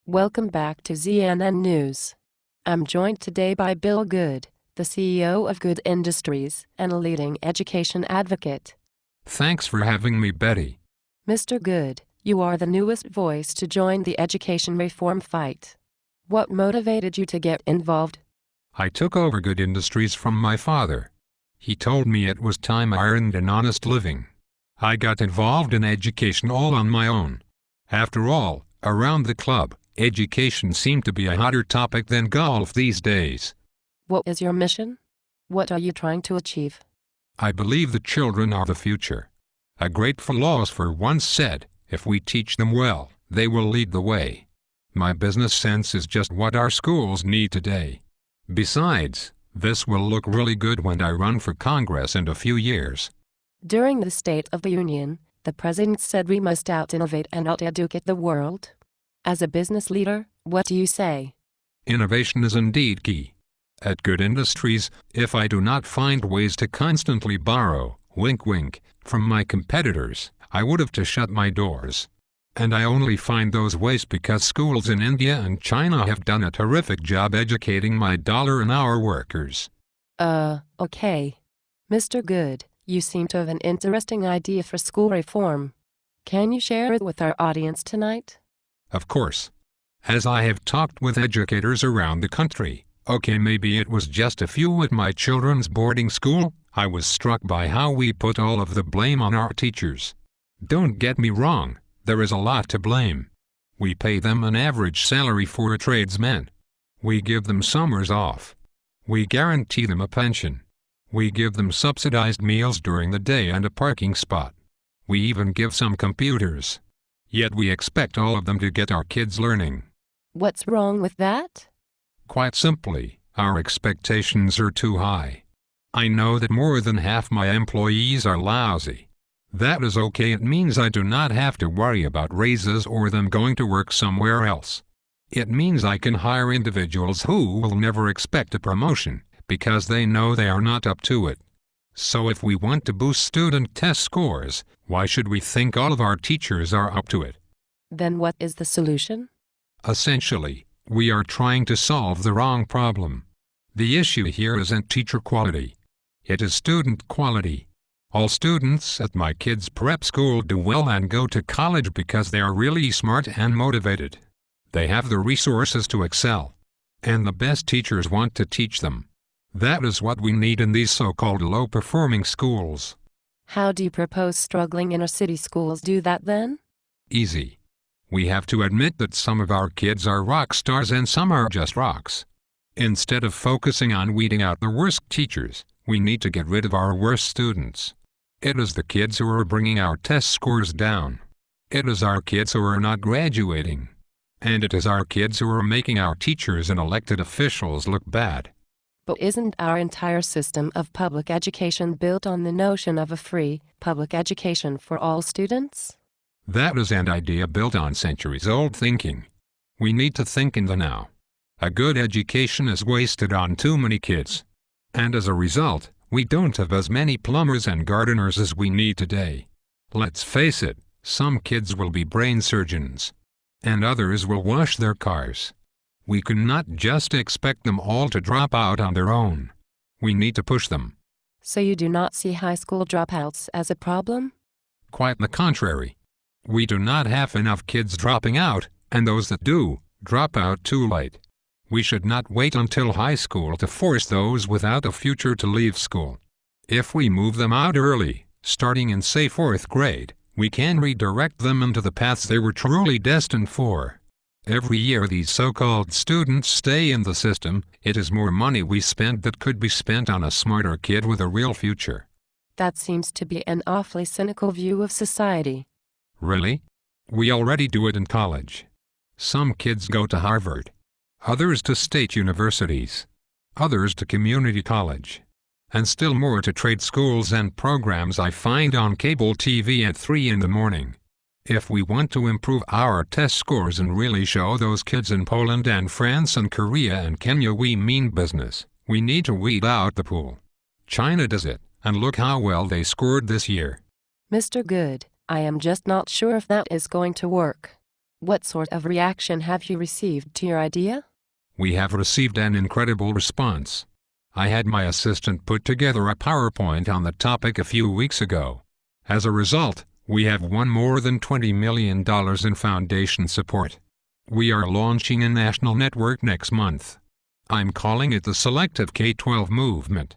Welcome back to ZNN News. I'm joined today by Bill Good, the CEO of Good Industries and a leading education advocate. Thanks for having me, Betty. Mr. Good, you are the newest voice to join the education reform fight. What motivated you to get involved? I took over Good Industries from my father. He told me it was time I earned an honest living. I got involved in education all on my own. After all, around the club, education seemed to be a hotter topic than golf these days. What is your mission? What are you trying to achieve? I believe the children are the future. A great philosopher once said, if we teach them well, they will lead the way. My business sense is just what our schools need today. Besides, this will look really good when I run for Congress in a few years. During the State of the Union, the President said we must out-innovate and out-educate the world. As a business leader, what do you say? Innovation is indeed key. At Good Industries, if I do not find ways to constantly borrow, wink wink, from my competitors, I would have to shut my doors. And I only find those ways because schools in India and China have done a terrific job educating my dollar-an-hour workers. Okay. Mr. Good, you seem to have an interesting idea for school reform. Can you share it with our audience tonight? Of course. As I have talked with educators around the country, maybe it was just a few at my children's boarding school, I was struck by how we put all of the blame on our teachers. Don't get me wrong, there is a lot to blame. We pay them an average salary for a tradesman. We give them summers off. We guarantee them a pension. We give them subsidized meals during the day and a parking spot. We even give some computers. Yet we expect all of them to get our kids learning. What's wrong with that? Quite simply, our expectations are too high. I know that more than half my employees are lousy. That is okay, it means I do not have to worry about raises or them going to work somewhere else. It means I can hire individuals who will never expect a promotion, because they know they are not up to it. So if we want to boost student test scores, why should we think all of our teachers are up to it? Then what is the solution? Essentially, we are trying to solve the wrong problem. The issue here isn't teacher quality. It is student quality. All students at my kids' prep school do well and go to college because they are really smart and motivated. They have the resources to excel. And the best teachers want to teach them. That is what we need in these so-called low-performing schools. How do you propose struggling inner-city schools do that then? Easy. We have to admit that some of our kids are rock stars and some are just rocks. Instead of focusing on weeding out the worst teachers, we need to get rid of our worst students. It is the kids who are bringing our test scores down. It is our kids who are not graduating. And it is our kids who are making our teachers and elected officials look bad. But isn't our entire system of public education built on the notion of a free, public education for all students? That is an idea built on centuries-old thinking. We need to think in the now. A good education is wasted on too many kids. And as a result, we don't have as many plumbers and gardeners as we need today. Let's face it, some kids will be brain surgeons. And others will wash their cars. We cannot just expect them all to drop out on their own. We need to push them. So you do not see high school dropouts as a problem? Quite the contrary. We do not have enough kids dropping out, and those that do, drop out too late. We should not wait until high school to force those without a future to leave school. If we move them out early, starting in say 4th grade, we can redirect them into the paths they were truly destined for. Every year these so-called students stay in the system, it is more money we spend that could be spent on a smarter kid with a real future. That seems to be an awfully cynical view of society. Really? We already do it in college. Some kids go to Harvard. Others to state universities. Others to community college. And still more to trade schools and programs I find on cable TV at 3 in the morning. If we want to improve our test scores and really show those kids in Poland and France and Korea and Kenya we mean business, we need to weed out the pool. China does it, and look how well they scored this year. Mr. Good, I am just not sure if that is going to work. What sort of reaction have you received to your idea? We have received an incredible response. I had my assistant put together a PowerPoint on the topic a few weeks ago. As a result, we have won more than $20 million in foundation support. We are launching a national network next month. I'm calling it the Selective K-12 Movement.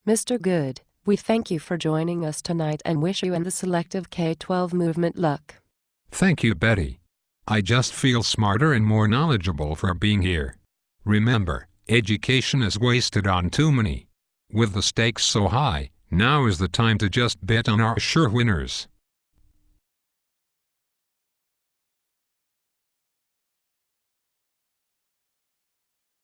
Mr. Good, we thank you for joining us tonight and wish you and the Selective K-12 Movement luck. Thank you, Betty. I just feel smarter and more knowledgeable for being here. Remember, education is wasted on too many. With the stakes so high, now is the time to just bet on our sure winners.